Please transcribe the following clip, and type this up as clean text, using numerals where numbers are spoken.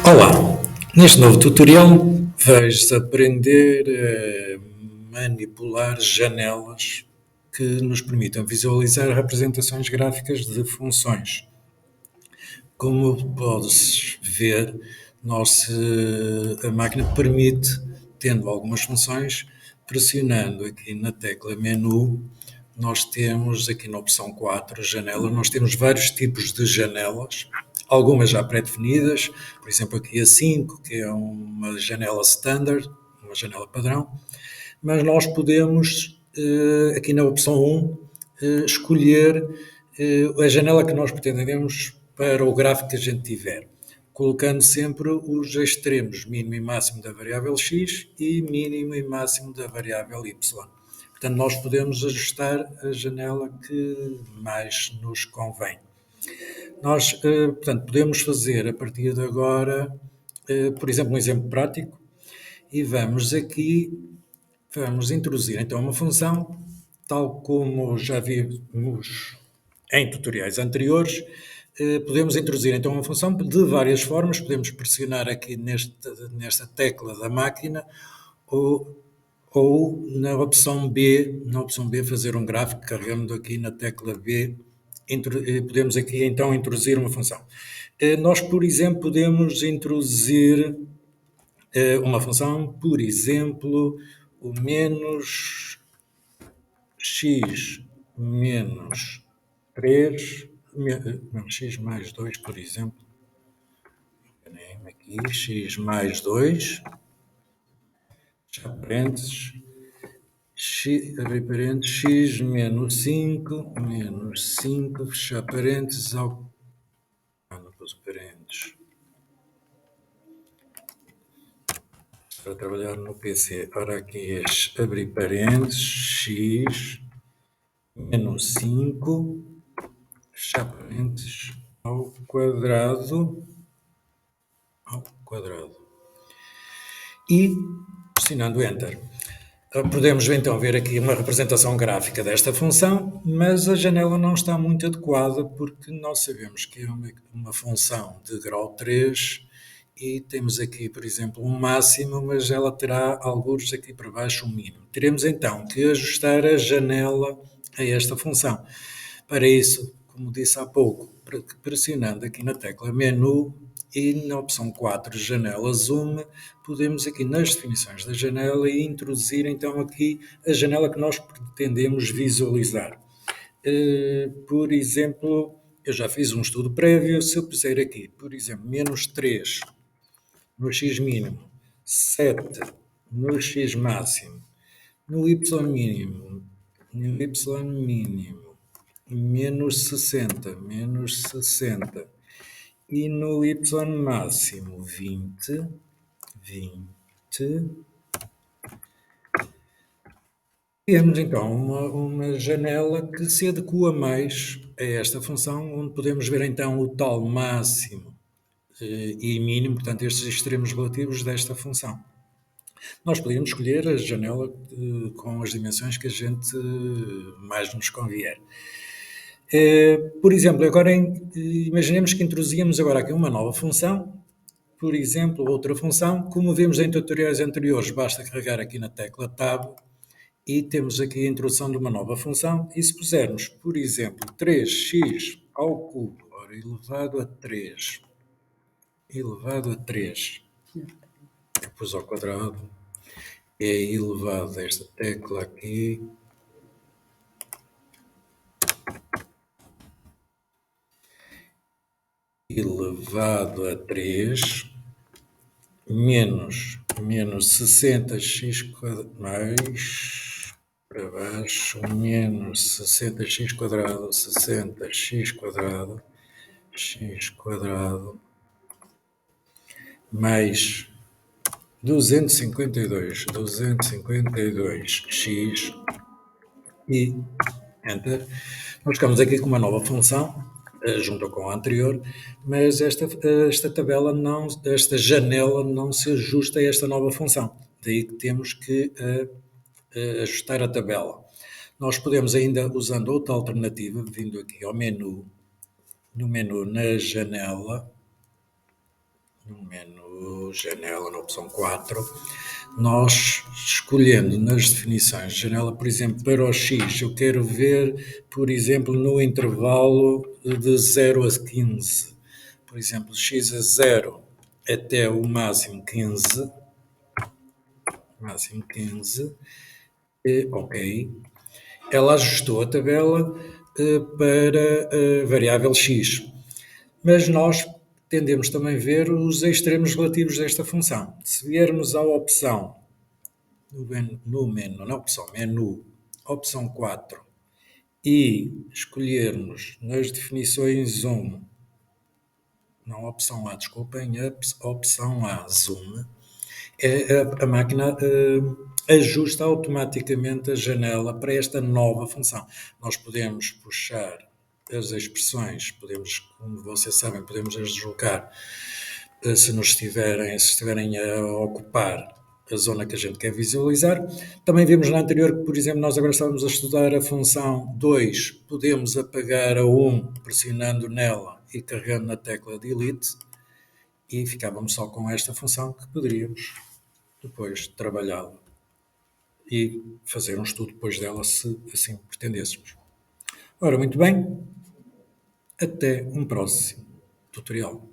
Olá, neste novo tutorial vais aprender a manipular janelas que nos permitam visualizar representações gráficas de funções. Como podes ver, a máquina permite, tendo algumas funções, pressionando aqui na tecla menu, nós temos aqui na opção 4, janela, nós temos vários tipos de janelas, algumas já pré-definidas, por exemplo aqui a 5, que é uma janela standard, uma janela padrão, mas nós podemos, aqui na opção 1, escolher a janela que nós pretendemos para o gráfico que a gente tiver, colocando sempre os extremos mínimo e máximo da variável x e mínimo e máximo da variável y. Portanto, nós podemos ajustar a janela que mais nos convém. Nós, portanto, podemos fazer a partir de agora, por exemplo, um exemplo prático, e vamos introduzir então uma função, tal como já vimos em tutoriais anteriores. Podemos introduzir então uma função de várias formas, podemos pressionar aqui nesta tecla da máquina ou na opção B, fazer um gráfico, carregando aqui na tecla B, podemos aqui então introduzir uma função. Nós, por exemplo, podemos introduzir uma função, por exemplo, o menos x menos 3, não, x mais 2, por exemplo. Aqui, x mais 2, fechar parênteses, abrir parênteses, x menos 5, fechar parênteses, não pus parênteses, para trabalhar no PC. Ora, aqui é abrir parênteses, x menos 5, fechar parênteses, ao quadrado, e pressionando Enter. Podemos então ver aqui uma representação gráfica desta função, mas a janela não está muito adequada porque nós sabemos que é uma função de grau 3 e temos aqui, por exemplo, um máximo, mas ela terá algures aqui para baixo um mínimo. Teremos então que ajustar a janela a esta função. Para isso, como disse há pouco, pressionando aqui na tecla menu e na opção 4, janela zoom, podemos aqui nas definições da janela e introduzir então aqui a janela que nós pretendemos visualizar. Por exemplo, eu já fiz um estudo prévio, se eu puser aqui, por exemplo, menos 3 no x mínimo, 7 no x máximo, no y mínimo, menos 60, e no y máximo 20, temos então uma janela que se adequa mais a esta função, onde podemos ver então o tal máximo e mínimo, portanto estes extremos relativos desta função. Nós podemos escolher a janela com as dimensões que a gente mais nos convier. Por exemplo, agora imaginemos que introduzíamos agora aqui uma nova função, por exemplo, outra função. Como vimos em tutoriais anteriores, basta carregar aqui na tecla Tab e temos aqui a introdução de uma nova função. E se pusermos, por exemplo, 3x ao cubo, ora, elevado a 3, eu pus ao quadrado, é elevado a esta tecla aqui, elevado a 3, menos 60x mais para baixo, menos 60x quadrado, x quadrado, mais 252x e Enter. Nós ficamos aqui com uma nova função, junto com a anterior, mas esta janela não se ajusta a esta nova função. Daí que temos que ajustar a tabela. Nós podemos ainda, usando outra alternativa, vindo aqui ao menu, no menu na janela, na opção 4, nós escolhendo nas definições de janela, por exemplo, para o X, eu quero ver, por exemplo, no intervalo de 0 a 15. Por exemplo, X a 0 até o máximo 15, ok. Ela ajustou a tabela para a variável X. Mas nós tendemos também a ver os extremos relativos desta função. Se viermos à opção, no menu, na opção menu, opção 4, e escolhermos nas definições não opção A, desculpem, a opção A, zoom, a máquina ajusta automaticamente a janela para esta nova função. Nós podemos puxar as expressões, como vocês sabem, podemos as deslocar se estiverem a ocupar a zona que a gente quer visualizar. Também vimos na anterior que, por exemplo, nós agora estávamos a estudar a função 2, podemos apagar a 1 pressionando nela e carregando na tecla Delete, e ficávamos só com esta função que poderíamos depois trabalhá-la e fazer um estudo depois dela, se assim pretendêssemos. Ora, muito bem, até um próximo tutorial.